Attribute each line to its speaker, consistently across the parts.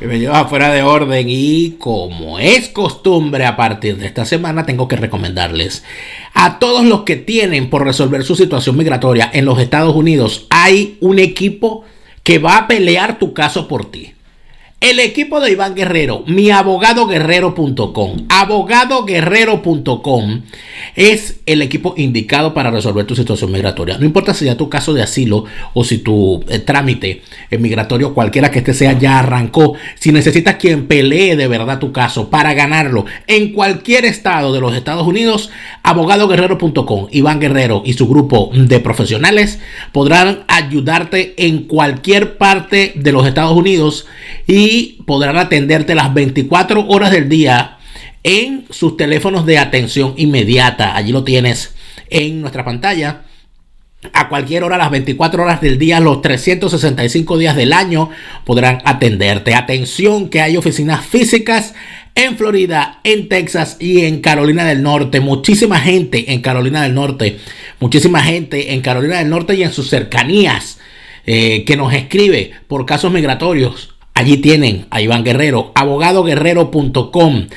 Speaker 1: Me lleva fuera de orden y como es costumbre a partir de esta semana tengo que recomendarles a todos los que tienen por resolver su situación migratoria en los Estados Unidos, hay un equipo que va a pelear tu caso por ti. El equipo de Iván Guerrero, miabogadoguerrero.com. Abogadoguerrero.com es el equipo indicado para resolver tu situación migratoria. No importa si ya tu caso de asilo o si tu trámite migratorio, cualquiera que este sea, ya arrancó. Si necesitas quien pelee de verdad tu caso para ganarlo en cualquier estado de los Estados Unidos, abogadoguerrero.com. Iván Guerrero y su grupo de profesionales podrán ayudarte en cualquier parte de los Estados Unidos y podrán atenderte las 24 horas del día en sus teléfonos de atención inmediata. Allí lo tienes en nuestra pantalla. A cualquier hora, las 24 horas del día, los 365 días del año podrán atenderte. Atención, que hay oficinas físicas en Florida, en Texas y en Carolina del Norte. Muchísima gente en Carolina del Norte. Muchísima gente en Carolina del Norte y en sus cercanías que nos escribe por casos migratorios. Allí tienen a Iván Guerrero, abogadoguerrero.com,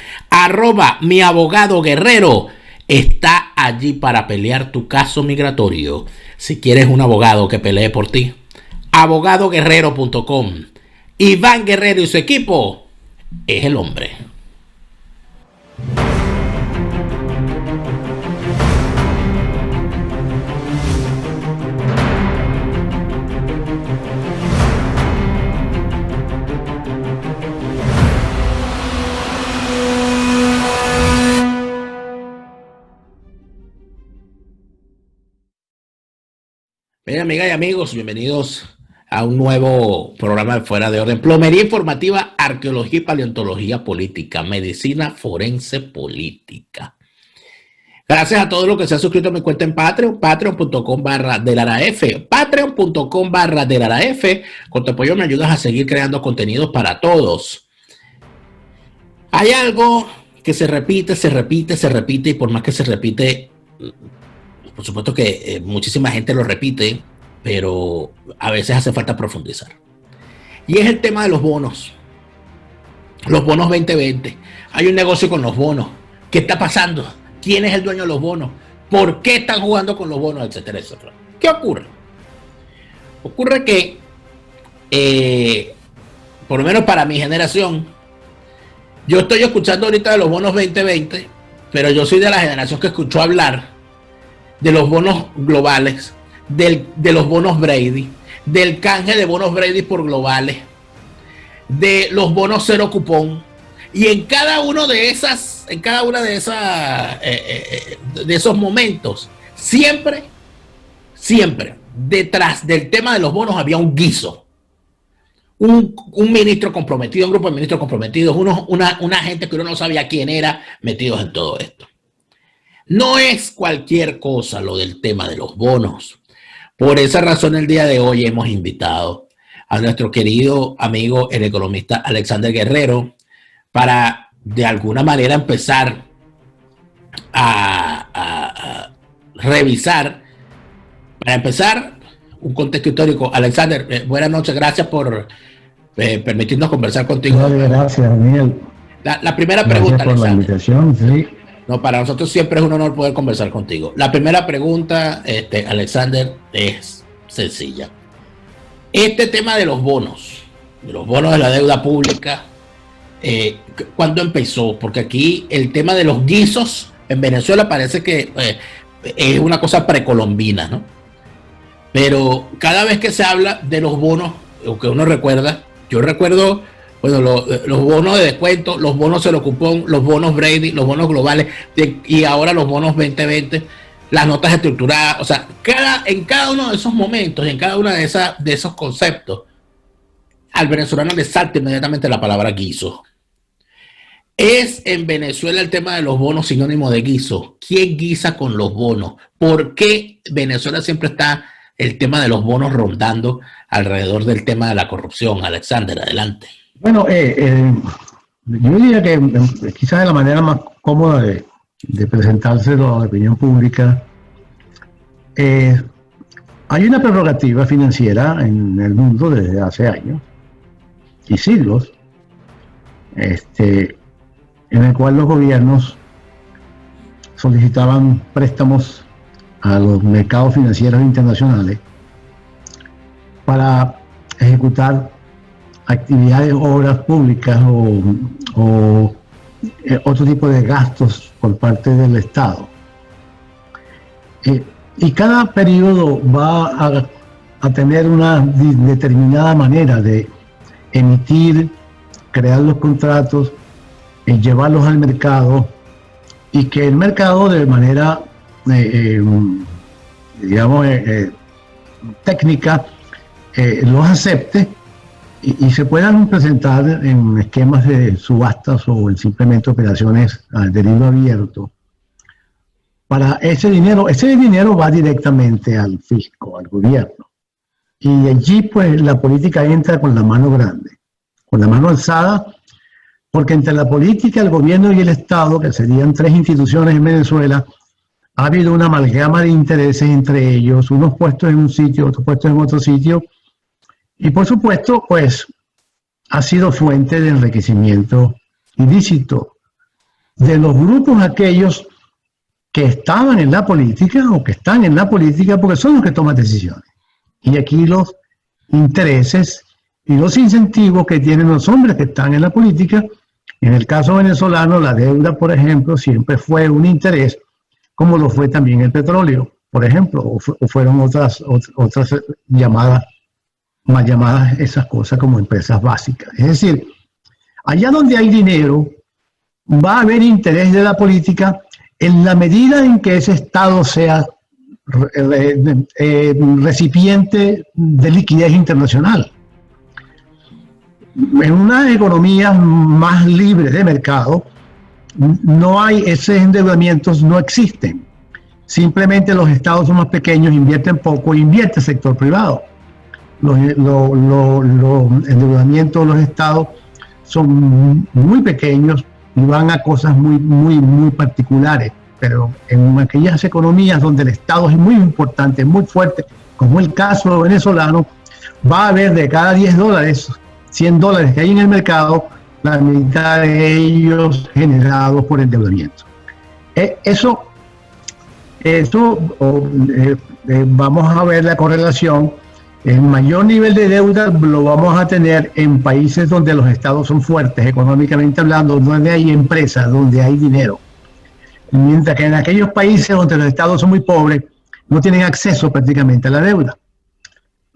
Speaker 1: @miabogadoguerrero. Está allí para pelear tu caso migratorio. Si quieres un abogado que pelee por ti, abogadoguerrero.com. Iván Guerrero y su equipo es el hombre. Bien, amigas y amigos, bienvenidos a un nuevo programa de Fuera de Orden. Plomería informativa, arqueología y paleontología política, medicina forense política. Gracias a todos los que se han suscrito a mi cuenta en Patreon, patreon.com/delaraf, patreon.com/delaraf. Con tu apoyo me ayudas a seguir creando contenidos para todos. Hay algo que se repite y por más que se repite, por supuesto que muchísima gente lo repite, pero a veces hace falta profundizar. Y es el tema de los bonos. Los bonos 2020. Hay un negocio con los bonos. ¿Qué está pasando? ¿Quién es el dueño de los bonos? ¿Por qué están jugando con los bonos? Etcétera, etcétera. ¿Qué ocurre? Ocurre que, por lo menos para mi generación, yo estoy escuchando ahorita de los bonos 2020, pero yo soy de la generación que escuchó hablar de los bonos globales, de los bonos Brady, del canje de bonos Brady por globales, de los bonos cero cupón, y en cada una de esos momentos, siempre, detrás del tema de los bonos había un guiso, un ministro comprometido, un grupo de ministros comprometidos, una gente que uno no sabía quién era, metidos en todo esto. No es cualquier cosa lo del tema de los bonos. Por esa razón, el día de hoy hemos invitado a nuestro querido amigo, el economista Alexander Guerrero, para de alguna manera empezar a revisar, para empezar un contexto histórico. Alexander, buenas noches, gracias por permitirnos conversar contigo.
Speaker 2: Gracias, Daniel.
Speaker 1: La primera pregunta,
Speaker 2: gracias por la invitación, sí.
Speaker 1: No, para nosotros siempre es un honor poder conversar contigo. La primera pregunta, Alexander, es sencilla. Este tema de los bonos de la deuda pública, ¿cuándo empezó? Porque aquí el tema de los guisos en Venezuela parece que es una cosa precolombina, ¿no? Pero cada vez que se habla de los bonos, lo que uno recuerda, yo recuerdo, bueno, los bonos de descuento, los bonos cero cupón, los bonos Brady, los bonos globales y ahora los bonos 2020, las notas estructuradas. O sea, en cada uno de esos momentos, en cada uno de esos conceptos, al venezolano le salta inmediatamente la palabra guiso. ¿Es en Venezuela el tema de los bonos sinónimo de guiso? ¿Quién guisa con los bonos? ¿Por qué Venezuela siempre está el tema de los bonos rondando alrededor del tema de la corrupción? Alexander, adelante.
Speaker 2: Bueno, yo diría que quizás de la manera más cómoda de presentárselo a la opinión pública, hay una prerrogativa financiera en el mundo desde hace años y siglos en el cual los gobiernos solicitaban préstamos a los mercados financieros internacionales para ejecutar actividades, obras públicas o otro tipo de gastos por parte del Estado. Y cada periodo va a tener una determinada manera de emitir, crear los contratos, llevarlos al mercado, y que el mercado de manera, digamos, técnica, los acepte y se puedan presentar en esquemas de subastas o en simplemente operaciones de libro abierto. Para ese dinero va directamente al fisco, al gobierno. Y allí pues la política entra con la mano grande, con la mano alzada, porque entre la política, el gobierno y el Estado, que serían tres instituciones en Venezuela, ha habido una amalgama de intereses entre ellos, unos puestos en un sitio, otros puestos en otro sitio, y por supuesto pues ha sido fuente de enriquecimiento ilícito de los grupos aquellos que estaban en la política o que están en la política, porque son los que toman decisiones. Y aquí los intereses y los incentivos que tienen los hombres que están en la política. En el caso venezolano, la deuda, por ejemplo, siempre fue un interés, como lo fue también el petróleo, por ejemplo, o fueron otras llamadas, más llamadas esas cosas como empresas básicas. Es decir, allá donde hay dinero, va a haber interés de la política en la medida en que ese Estado sea recipiente de liquidez internacional. En una economía más libre de mercado, no hay esos endeudamientos, no existen. Simplemente los estados son más pequeños, invierten poco, invierte el sector privado. Los endeudamientos de los estados son muy pequeños y van a cosas muy particulares. Pero en aquellas economías donde el Estado es muy importante, muy fuerte, como el caso venezolano, va a haber de cada $10, $100 que hay en el mercado, la mitad de ellos generados por endeudamiento. Vamos a ver la correlación. El mayor nivel de deuda lo vamos a tener en países donde los estados son fuertes, económicamente hablando, donde hay empresas, donde hay dinero. Mientras que en aquellos países donde los estados son muy pobres, no tienen acceso prácticamente a la deuda.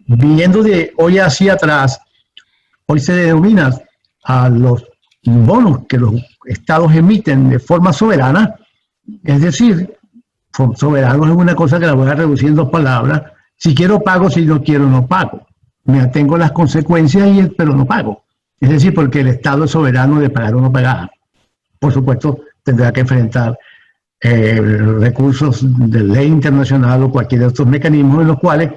Speaker 2: Viendo de hoy hacia atrás, hoy se denomina a los bonos que los estados emiten de forma soberana, es decir, soberano es una cosa que la voy a reducir en dos palabras: si quiero pago, si no quiero no pago. Me atengo a las consecuencias, pero no pago. Es decir, porque el Estado es soberano de pagar o no pagar. Por supuesto, tendrá que enfrentar recursos de ley internacional o cualquier de estos mecanismos en los cuales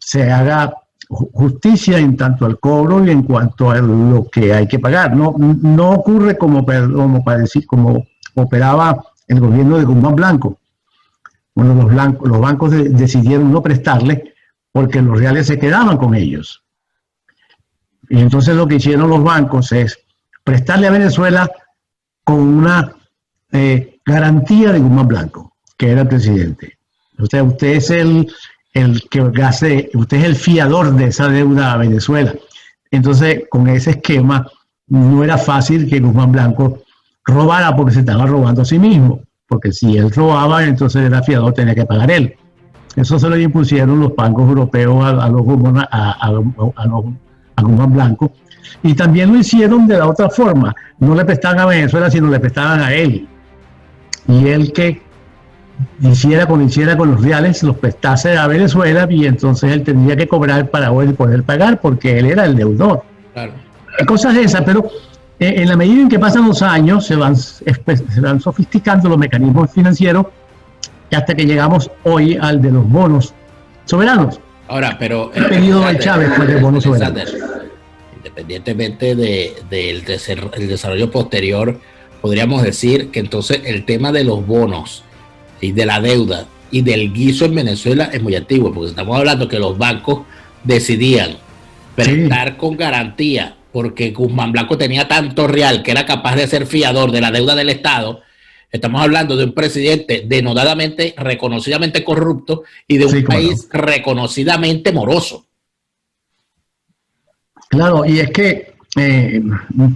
Speaker 2: se haga justicia en tanto al cobro y en cuanto a lo que hay que pagar. No ocurre como operaba el gobierno de Guzmán Blanco. Bueno, los bancos decidieron no prestarle porque los reales se quedaban con ellos. Y entonces lo que hicieron los bancos es prestarle a Venezuela con una garantía de Guzmán Blanco, que era el presidente. O sea, usted es usted es el fiador de esa deuda a Venezuela. Entonces, con ese esquema, no era fácil que Guzmán Blanco robara, porque se estaba robando a sí mismo. Porque si él robaba, entonces el fiador tenía que pagar él. Eso se lo impusieron los bancos europeos a Guzmán Blanco. Y también lo hicieron de la otra forma. No le prestaban a Venezuela, sino le prestaban a él. Y él que hiciera con los reales, los prestase a Venezuela, y entonces él tendría que cobrar para poder pagar, porque él era el deudor. Claro. Cosas de esas, pero en la medida en que pasan los años, se van sofisticando los mecanismos financieros, hasta que llegamos hoy al de los bonos soberanos.
Speaker 1: Ahora, pero
Speaker 2: el periodo de Chávez fue de bonos soberanos.
Speaker 1: Independientemente del desarrollo posterior, podríamos decir que entonces el tema de los bonos y de la deuda y del guiso en Venezuela es muy antiguo, porque estamos hablando que los bancos decidían prestar con garantía porque Guzmán Blanco tenía tanto real que era capaz de ser fiador de la deuda del Estado. Estamos hablando de un presidente denodadamente, reconocidamente corrupto y de un país reconocidamente moroso.
Speaker 2: Claro, y es que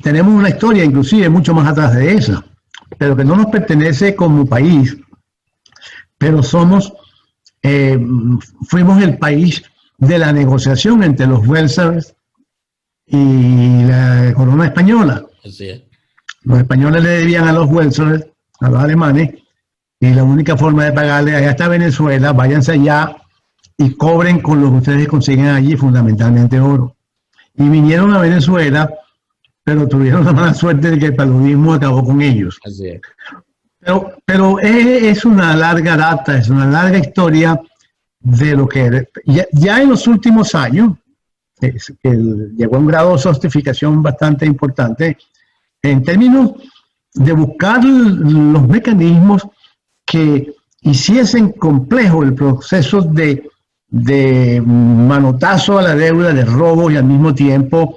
Speaker 2: tenemos una historia inclusive mucho más atrás de esa, pero que no nos pertenece como país, pero fuimos el país de la negociación entre los welfers y la corona española.
Speaker 1: Así es.
Speaker 2: Los españoles le debían a los welfers, a los alemanes, y la única forma de pagarle allá está Venezuela, váyanse allá y cobren con lo que ustedes consiguen allí, fundamentalmente oro. Y vinieron a Venezuela, pero tuvieron la mala suerte de que el paludismo acabó con ellos.
Speaker 1: Así es.
Speaker 2: Pero es una larga data, es una larga historia de lo que ya en los últimos años llegó a un grado de sofisticación bastante importante en términos de buscar los mecanismos que hiciesen complejo el proceso de manotazo a la deuda, de robo y al mismo tiempo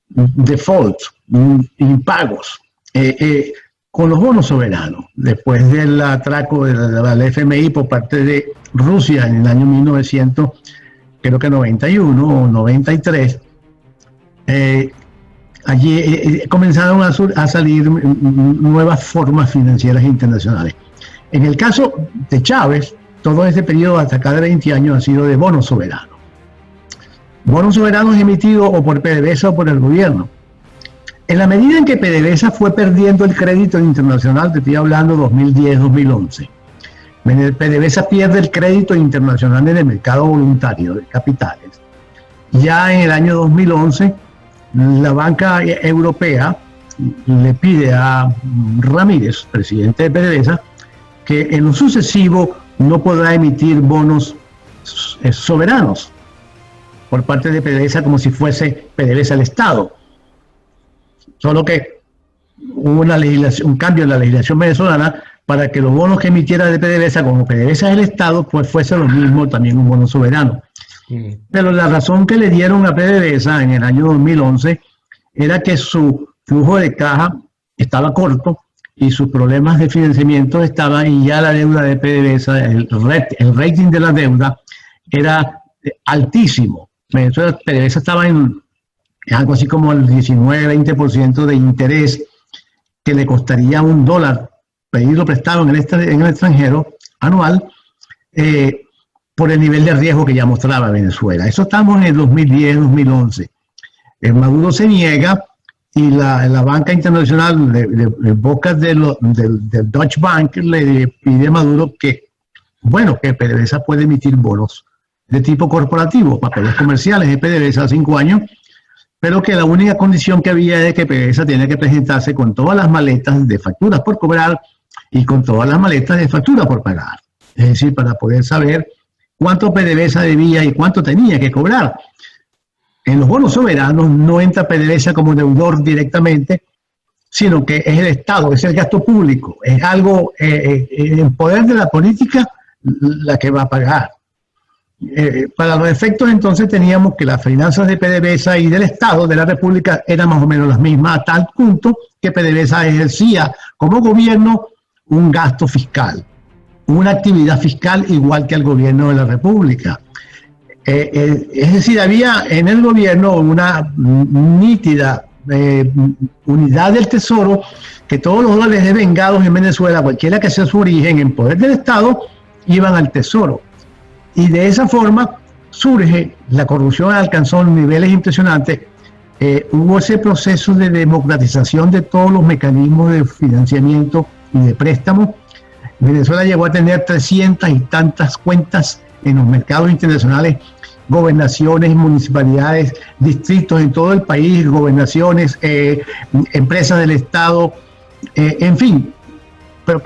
Speaker 2: default, impagos, con los bonos soberanos. Después del atraco de la FMI por parte de Rusia en el año 1991 o 93, allí comenzaron a salir nuevas formas financieras internacionales. En el caso de Chávez, todo este periodo hasta acá de 20 años ha sido de bonos soberanos. Bonos soberanos emitidos o por PDVSA o por el gobierno. En la medida en que PDVSA fue perdiendo el crédito internacional, te estoy hablando 2010-2011, PDVSA pierde el crédito internacional en el mercado voluntario de capitales. Ya en el año 2011, la banca europea le pide a Ramírez, presidente de PDVSA, que en lo sucesivo no podrá emitir bonos soberanos por parte de PDVSA como si fuese PDVSA el Estado. Solo que hubo un cambio en la legislación venezolana para que los bonos que emitiera de PDVSA, como PDVSA es el Estado, pues fuese lo mismo también un bono soberano. Pero la razón que le dieron a PDVSA en el año 2011 era que su flujo de caja estaba corto y sus problemas de financiamiento estaban, y ya la deuda de PDVSA, el rating de la deuda era altísimo. Venezuela, PDVSA estaba en algo así como el 19-20% de interés que le costaría $1 pedirlo prestado en el extranjero anual, por el nivel de riesgo que ya mostraba Venezuela. Eso estamos en el 2010-2011. Maduro se niega y la banca internacional de boca del Deutsche Bank le pide a Maduro que PDVSA puede emitir bonos de tipo corporativo, papeles comerciales de PDVSA a 5 años, pero que la única condición que había es que PDVSA tenía que presentarse con todas las maletas de facturas por cobrar y con todas las maletas de factura por pagar. Es decir, para poder saber cuánto PDVSA debía y cuánto tenía que cobrar. En los bonos soberanos no entra PDVSA como deudor directamente, sino que es el Estado, es el gasto público, es algo en poder de la política la que va a pagar. Para los efectos entonces teníamos que las finanzas de PDVSA y del Estado de la República eran más o menos las mismas, a tal punto que PDVSA ejercía como gobierno un gasto fiscal, una actividad fiscal igual que el gobierno de la República. Es decir, había en el gobierno una nítida unidad del Tesoro, que todos los dólares devengados en Venezuela, cualquiera que sea su origen, en poder del Estado, iban al Tesoro. Y de esa forma surge, la corrupción alcanzó niveles impresionantes. Hubo ese proceso de democratización de todos los mecanismos de financiamiento y de préstamo. Venezuela llegó a tener 300 y tantas cuentas en los mercados internacionales, gobernaciones, municipalidades, distritos en todo el país, gobernaciones, empresas del Estado, en fin. Pero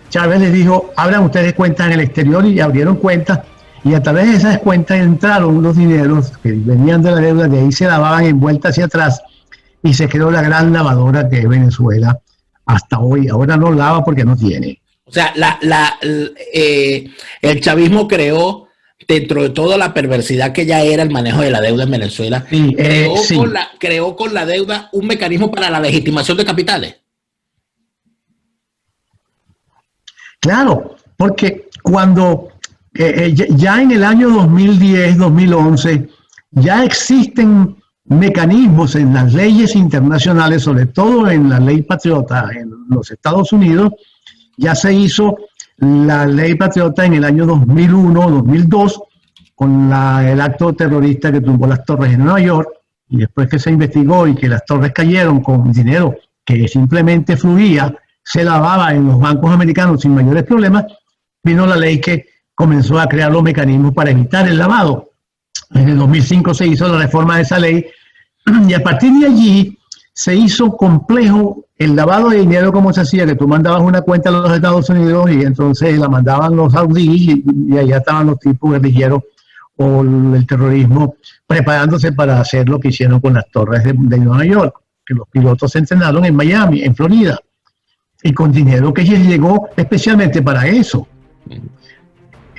Speaker 2: Chávez les dijo, abran ustedes cuentas en el exterior, y abrieron cuentas, y a través de esas cuentas entraron unos dineros que venían de la deuda, de ahí se lavaban en vuelta hacia atrás, y se creó la gran lavadora que es Venezuela hasta hoy. Ahora no lava porque no tiene.
Speaker 1: O sea, el chavismo creó dentro de toda la perversidad que ya era el manejo de la deuda en Venezuela,
Speaker 2: Sí, sí.
Speaker 1: creó con la deuda un mecanismo para la legitimación de capitales.
Speaker 2: Claro, porque cuando ya en el año 2010, 2011, ya existen mecanismos en las leyes internacionales, sobre todo en la ley patriota en los Estados Unidos, ya se hizo la ley patriota en el año 2001, 2002, con el acto terrorista que tumbó las torres en Nueva York, y después que se investigó y que las torres cayeron con dinero que simplemente fluía, se lavaba en los bancos americanos sin mayores problemas, vino la ley que comenzó a crear los mecanismos para evitar el lavado. En el 2005 se hizo la reforma de esa ley y a partir de allí se hizo complejo el lavado de dinero, como se hacía, que tú mandabas una cuenta a los Estados Unidos y entonces la mandaban los saudíes y allá estaban los tipos guerrilleros o el terrorismo preparándose para hacer lo que hicieron con las torres de Nueva York, que los pilotos se entrenaron en Miami, en Florida, y con dinero que llegó especialmente para eso.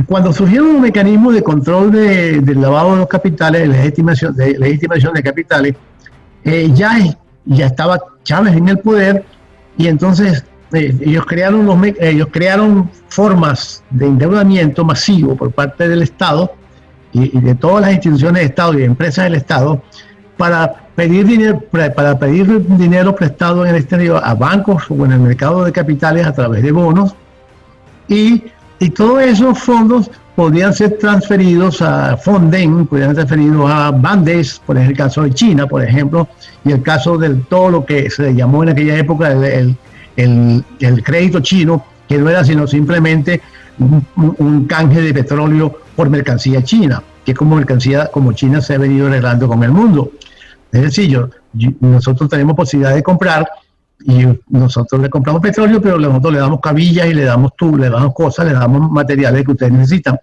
Speaker 2: Cuando surgieron los mecanismos de control del lavado de los capitales, de legitimación de capitales, ya estaba Chávez en el poder y entonces ellos crearon formas de endeudamiento masivo por parte del Estado y de todas las instituciones de Estado y de empresas del Estado para pedir dinero prestado en el exterior a bancos o en el mercado de capitales a través de bonos y todos esos fondos podían ser transferidos a Fonden, podían ser transferidos a Bandes, por ejemplo, el caso de China, por ejemplo, y el caso de todo lo que se llamó en aquella época el crédito chino, que no era sino simplemente un canje de petróleo por mercancía china, que es como China se ha venido arreglando con el mundo. Es decir, nosotros tenemos posibilidad de comprar y nosotros le compramos petróleo, pero nosotros le damos cabillas y le damos cosas, le damos materiales que ustedes necesitan.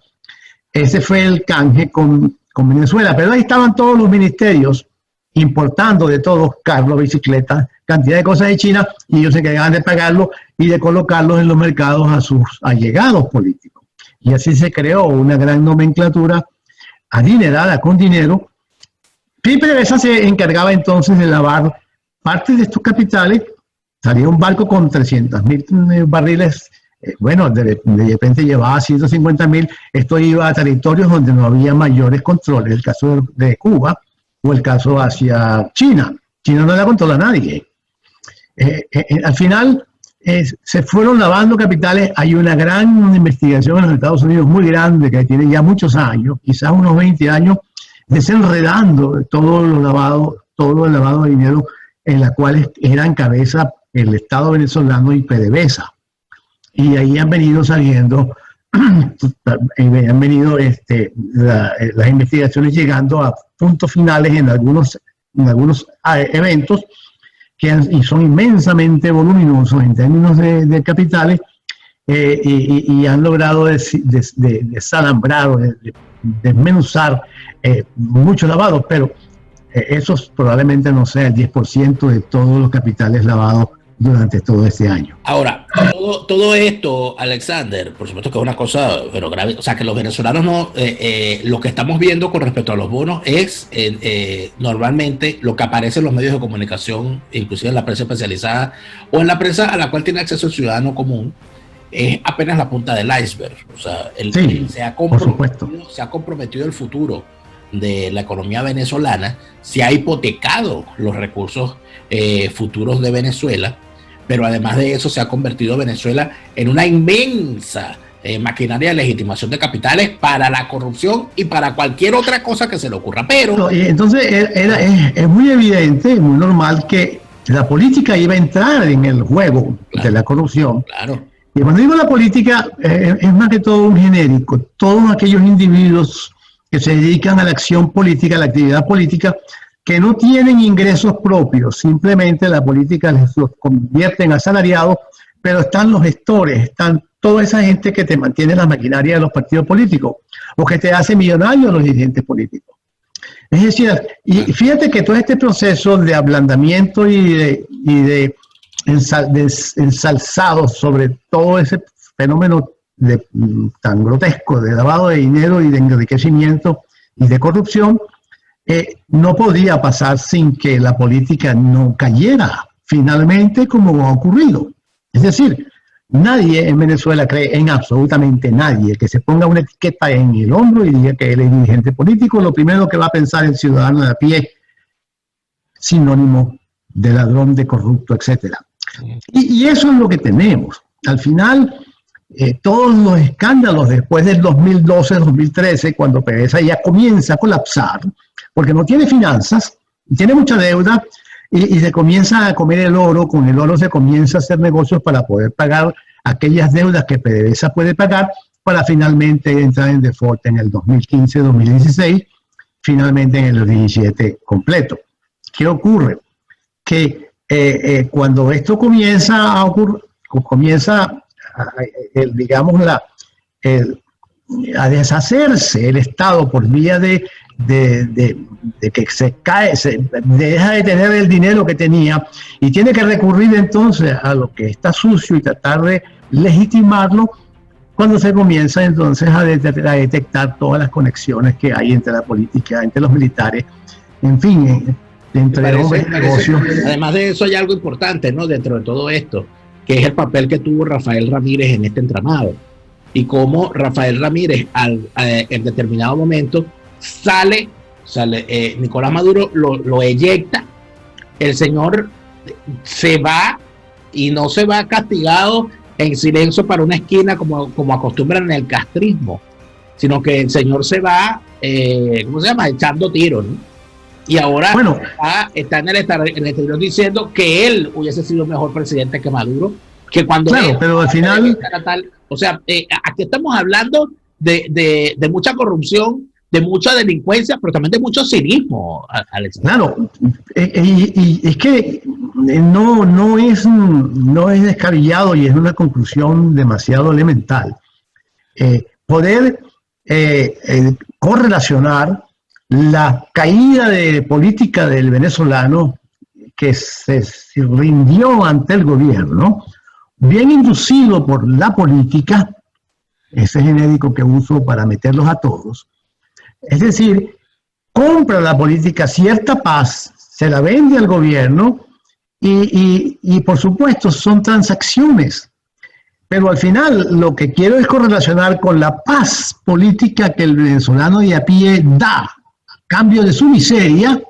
Speaker 2: Ese fue el canje con Venezuela, pero ahí estaban todos los ministerios importando de todos, carros, bicicletas, cantidad de cosas de China, y ellos se encargaban de pagarlo y de colocarlos en los mercados a sus allegados políticos. Y así se creó una gran nomenclatura adinerada con dinero. PDVSA se encargaba entonces de lavar parte de estos capitales. Salía un barco con 300.000 barriles, de repente llevaba 150.000, esto iba a territorios donde no había mayores controles, el caso de Cuba o el caso hacia China. China no la controla a nadie. Al final se fueron lavando capitales, hay una gran investigación en los Estados Unidos muy grande que tiene ya muchos años, quizás unos 20 años, desenredando todo el lavado de dinero en la cual eran cabeza el Estado venezolano y PDVSA. Y ahí han venido saliendo, han venido las investigaciones llegando a puntos finales en algunos eventos y son inmensamente voluminosos en términos de capitales y han logrado desalambrar o desmenuzar muchos lavados, pero esos probablemente no sea el 10% de todos los capitales lavados durante todo este año.
Speaker 1: Ahora, todo esto, Alexander, por supuesto que es una cosa pero grave, o sea que los venezolanos no, lo que estamos viendo con respecto a los bonos es normalmente lo que aparece en los medios de comunicación, inclusive en la prensa especializada o en la prensa a la cual tiene acceso el ciudadano común, es apenas la punta del iceberg. O sea, se ha comprometido el futuro de la economía venezolana, se ha hipotecado los recursos futuros de Venezuela, pero además de eso se ha convertido Venezuela en una inmensa maquinaria de legitimación de capitales para la corrupción y para cualquier otra cosa que se le ocurra. Pero
Speaker 2: entonces es muy evidente, muy normal que la política iba a entrar en el juego de la corrupción.
Speaker 1: Claro.
Speaker 2: Y cuando digo la política, es más que todo un genérico. Todos aquellos individuos que se dedican a la acción política, a la actividad política, que no tienen ingresos propios, simplemente la política los convierte en asalariados, pero están los gestores, están toda esa gente que te mantiene la maquinaria de los partidos políticos, o que te hace millonario los dirigentes políticos. Es decir, y fíjate que todo este proceso de ablandamiento y de ensalzado sobre todo ese fenómeno tan grotesco de lavado de dinero y de enriquecimiento y de corrupción, no podía pasar sin que la política no cayera finalmente como ha ocurrido. Es decir, nadie en Venezuela cree, en absolutamente nadie, que se ponga una etiqueta en el hombro y diga que él es dirigente político. Lo primero que va a pensar el ciudadano de a pie, sinónimo de ladrón, de corrupto, etc. Y eso es lo que tenemos. Al final, todos los escándalos después del 2012-2013, cuando PDVSA ya comienza a colapsar, porque no tiene finanzas, tiene mucha deuda, y se comienza a comer el oro. Con el oro se comienza a hacer negocios para poder pagar aquellas deudas que PDVSA puede pagar, para finalmente entrar en default en el 2015-2016, finalmente en el 2017 completo. ¿Qué ocurre? Que cuando esto comienza a ocurrir, a deshacerse el Estado por vía de que se cae, deja de tener el dinero que tenía y tiene que recurrir entonces a lo que está sucio y tratar de legitimarlo, cuando se comienza entonces a detectar todas las conexiones que hay entre la política, entre los militares, en fin, entre hombres y negocios.
Speaker 1: Además de eso hay algo importante, ¿no?, dentro de todo esto, que es el papel que tuvo Rafael Ramírez en este entramado, y cómo Rafael Ramírez en determinado momento sale Nicolás Maduro lo eyecta, el señor se va y no se va castigado en silencio para una esquina como acostumbran en el castrismo, sino que el señor se va, echando tiros, ¿no? Y ahora está en el exterior diciendo que él hubiese sido mejor presidente que Maduro, que cuando
Speaker 2: pero al final
Speaker 1: o sea, aquí estamos hablando de mucha corrupción, de mucha delincuencia, pero también de mucho cinismo, Alexander.
Speaker 2: Claro, y es que no es descabellado, y es una conclusión demasiado elemental poder correlacionar la caída de política del venezolano, que se rindió ante el gobierno, bien inducido por la política, ese genérico que uso para meterlos a todos. Es decir, compra la política cierta paz, se la vende al gobierno y por supuesto son transacciones. Pero al final lo que quiero es correlacionar con la paz política que el venezolano de a pie da a cambio de su miseria,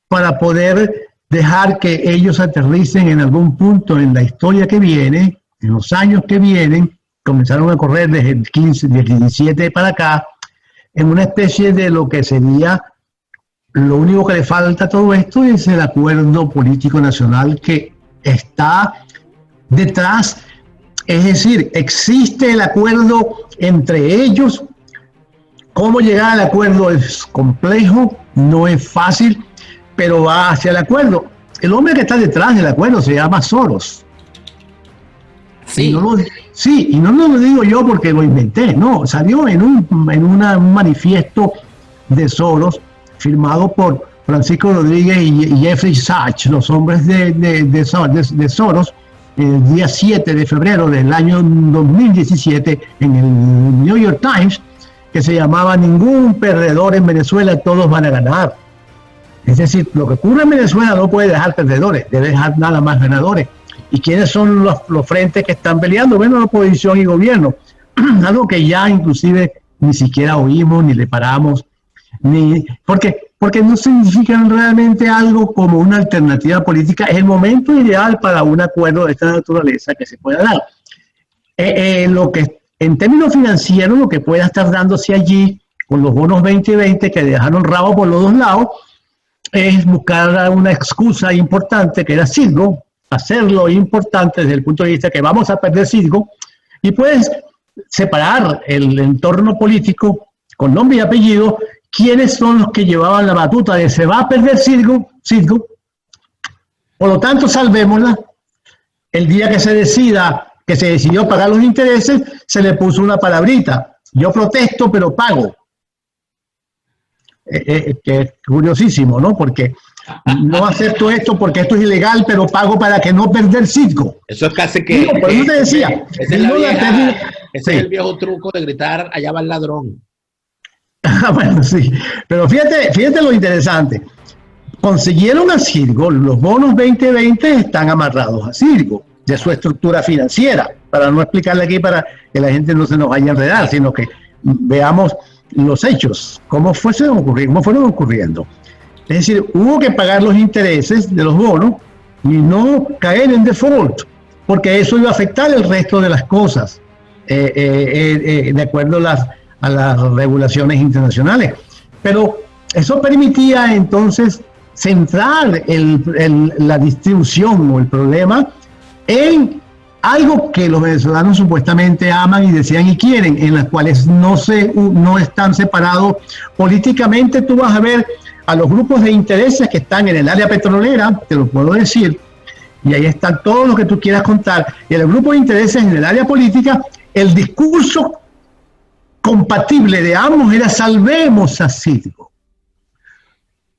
Speaker 2: para poder dejar que ellos aterricen en algún punto en la historia que viene, en los años que vienen. Comenzaron a correr desde el 15, del 17 para acá, en una especie de lo que sería, lo único que le falta a todo esto es el acuerdo político nacional que está detrás. Es decir, existe el acuerdo entre ellos. Cómo llegar al acuerdo es complejo, no es fácil, pero va hacia el acuerdo. El hombre que está detrás del acuerdo se llama Soros.
Speaker 1: Sí.
Speaker 2: Y no lo digo yo porque lo inventé, no, salió en un manifiesto de Soros, firmado por Francisco Rodríguez y Jeffrey Sachs, los hombres de Soros, el día 7 de febrero del año 2017, en el New York Times, que se llamaba "Ningún perdedor en Venezuela, todos van a ganar". Es decir, lo que ocurre en Venezuela no puede dejar perdedores, debe dejar nada más ganadores. ¿Y quiénes son los frentes que están peleando? Bueno, la oposición y gobierno. Algo que ya inclusive ni siquiera oímos, ni le paramos, porque no significan realmente algo como una alternativa política. Es el momento ideal para un acuerdo de esta naturaleza que se pueda dar. Lo que, en términos financieros, lo que pueda estar dándose allí con los bonos 2020 que dejaron rabo por los dos lados, es buscar una excusa importante, que era Citgo, hacerlo importante desde el punto de vista que vamos a perder Citgo, y puedes separar el entorno político con nombre y apellido, quiénes son los que llevaban la batuta de se va a perder Citgo, por lo tanto salvémosla. El día que se decidió pagar los intereses, se le puso una palabrita: yo protesto pero pago. Que es curiosísimo, ¿no? Porque no acepto esto porque esto es ilegal, pero pago para que no perder Citgo.
Speaker 1: Eso es casi que...
Speaker 2: Digo, por eso te decía.
Speaker 1: Ese es el viejo truco de gritar, allá va el ladrón.
Speaker 2: Bueno, sí, pero fíjate lo interesante. Consiguieron a Citgo, los bonos 2020 están amarrados a Citgo, de su estructura financiera, para no explicarle aquí para que la gente no se nos vaya a enredar, sino que veamos los hechos, cómo fueron ocurriendo. Es decir, hubo que pagar los intereses de los bonos y no caer en default, porque eso iba a afectar el resto de las cosas, de acuerdo a las regulaciones internacionales. Pero eso permitía entonces centrar la distribución o el problema en algo que los venezolanos supuestamente aman y desean y quieren, en las cuales no están separados políticamente. Tú vas a ver a los grupos de intereses que están en el área petrolera, te lo puedo decir, y ahí están todos los que tú quieras contar, y el grupo de intereses en el área política, el discurso compatible de ambos era salvemos a Citgo.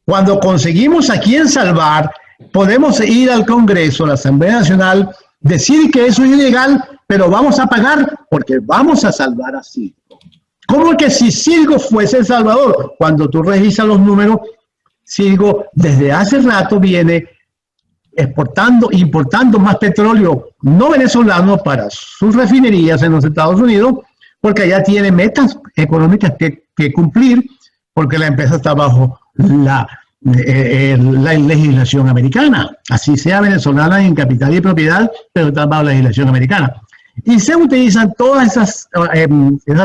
Speaker 2: Cuando conseguimos a quién salvar, podemos ir al Congreso, a la Asamblea Nacional, decir que eso es ilegal, pero vamos a pagar porque vamos a salvar a Citgo. ¿Cómo que si Citgo fuese El Salvador? Cuando tú revisas los números, Citgo desde hace rato viene importando más petróleo no venezolano para sus refinerías en los Estados Unidos, porque allá tiene metas económicas que cumplir, porque la empresa está bajo la legislación americana, así sea venezolana en capital y propiedad, pero está bajo la legislación americana. Y se utilizan todas esas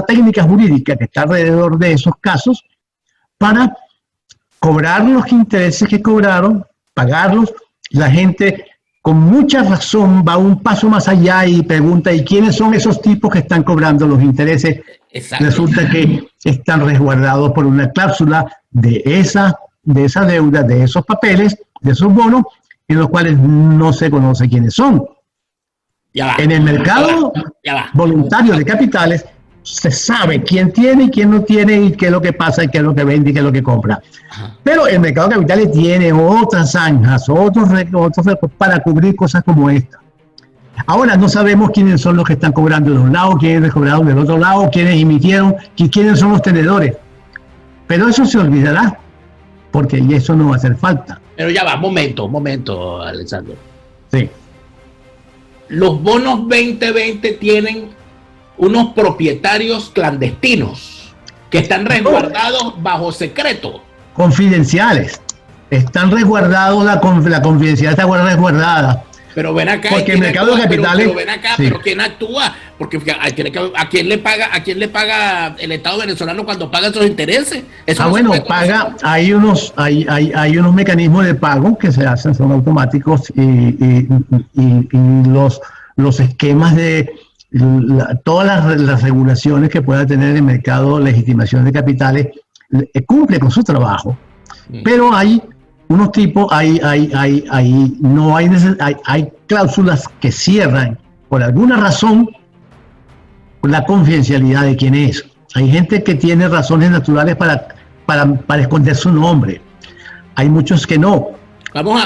Speaker 2: técnicas jurídicas que están alrededor de esos casos para cobrar los intereses que cobraron, pagarlos. La gente con mucha razón va un paso más allá y pregunta, ¿y quiénes son esos tipos que están cobrando los intereses? Exacto. Resulta que están resguardados por una cláusula de esa deuda, de esos papeles, de esos bonos, en los cuales no se conoce quiénes son. En el mercado voluntario de capitales se sabe quién tiene y quién no tiene, y qué es lo que pasa, y qué es lo que vende y qué es lo que compra. Pero el mercado de capitales tiene otras zanjas, otros para cubrir cosas como esta. Ahora no sabemos quiénes son los que están cobrando de un lado, quiénes cobraron del otro lado, quiénes emitieron, quiénes son los tenedores. Pero eso se olvidará, porque eso no va a hacer falta.
Speaker 1: Pero ya va, momento, Alexander.
Speaker 2: Sí.
Speaker 1: Los bonos 2020 tienen unos propietarios clandestinos que están resguardados bajo secreto.
Speaker 2: Confidenciales. Están resguardados, la confidencialidad está resguardada.
Speaker 1: Pero ven acá,
Speaker 2: porque el mercado de capitales.
Speaker 1: Pero ven acá, sí. Pero ¿quién actúa? Porque ¿a quién le paga el Estado venezolano cuando paga esos intereses? Eso
Speaker 2: bueno, paga. Hay unos mecanismos de pago que se hacen, son automáticos, y los esquemas de todas las regulaciones que pueda tener el mercado de legitimación de capitales cumple con su trabajo. Pero hay unos tipos, hay cláusulas que cierran por alguna razón la confidencialidad de quién es. Hay gente que tiene razones naturales para esconder su nombre. Hay muchos que no.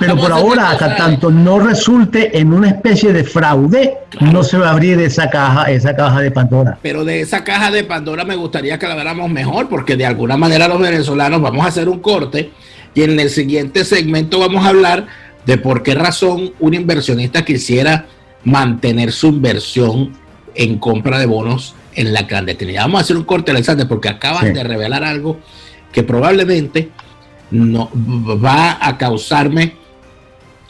Speaker 2: Pero por ahora, hasta tanto no resulte en una especie de fraude, claro, no se va a abrir esa caja de Pandora.
Speaker 1: Pero de esa caja de Pandora me gustaría que la viéramos mejor, porque de alguna manera los venezolanos vamos a hacer un corte y en el siguiente segmento vamos a hablar de por qué razón un inversionista quisiera mantener su inversión en compra de bonos en la clandestinidad. Vamos a hacer un corte, Alexander, porque acabas de revelar algo que probablemente no va a causarme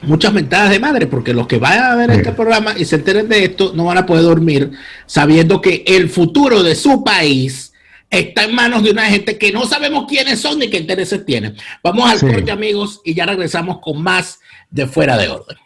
Speaker 1: muchas mentadas de madre, porque los que vayan a ver este programa y se enteren de esto no van a poder dormir sabiendo que el futuro de su país está en manos de una gente que no sabemos quiénes son ni qué intereses tienen. Vamos al corte, amigos, y ya regresamos con más de Fuera de Orden.